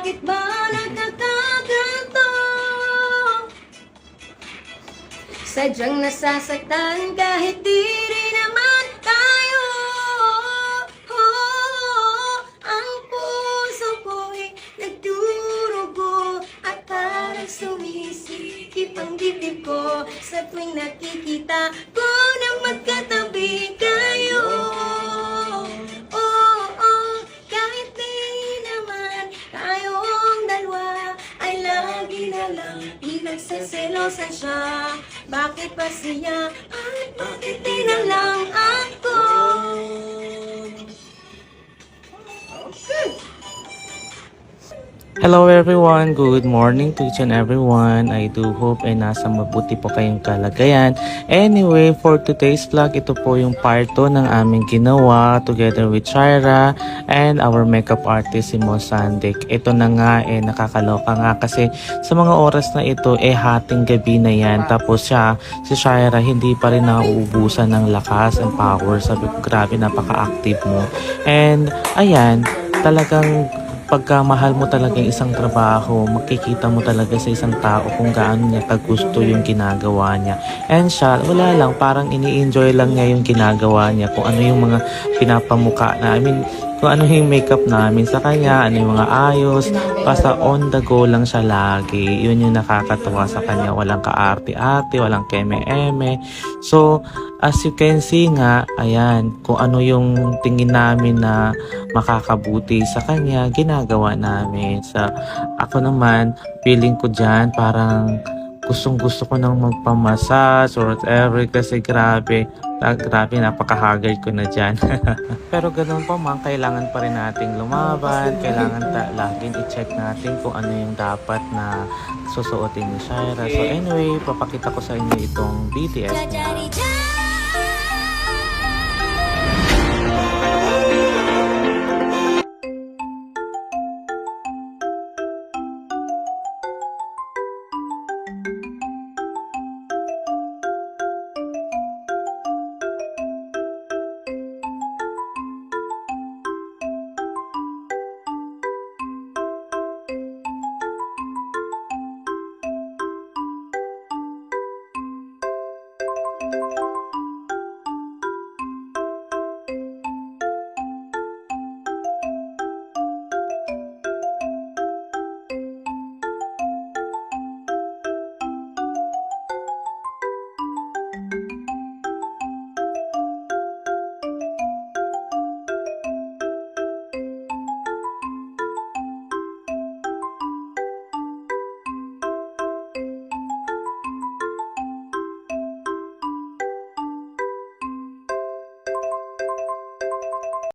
Bakit ba nagkakaganto? Sadyang nasasaktan kahit di rin naman tayo. Ang puso ko'y nagdurugo at parang sumisikip ang dibdib ko sa tuwing nakikita ko na magkatabi kayo. Kahit di naman tayong dalawa ay lagi na lang pinagseselosan siya. Bakit ba siya at bakit di na lang ako? Hello everyone, good morning to each and everyone. I do hope ay nasa mabuti po kayong kalagayan. Anyway, for today's vlog, ito po yung part 2 ng aming ginawa together with Shaira and our makeup artist si Mo Sandik. Ito na nga nakakaloka nga kasi sa mga oras na ito hating gabi na yan. Tapos si Shaira hindi pa rin nauubusan ng lakas and power. Sabi ko, grabe, napaka-active mo. And ayan, talagang pagka mahal mo talaga yung isang trabaho, makikita mo talaga sa isang tao kung gaano niya kagusto yung ginagawa niya. And siya, wala lang, parang ini-enjoy lang niya yung ginagawa niya. Kung ano yung mga pinapamuka na, kung ano yung makeup namin sa kanya, ano yung mga ayos, basta on the go lang siya lagi. Yun yung nakakatuwa sa kanya. Walang kaarte-arte, walang keme-eme. So, as you can see nga, ayan, kung ano yung tingin namin na makakabuti sa kanya, ginagawa namin. So, ako naman, feeling ko dyan, parang gustong-gusto ko nang magpamassage or whatever kasi grabe, napaka-haggard ko na dyan. Pero ganun pa man, kailangan pa rin nating lumaban, kailangan laging i-check natin kung ano yung dapat na susuotin ni Shaira. So anyway, papakita ko sa inyo itong BTS niya.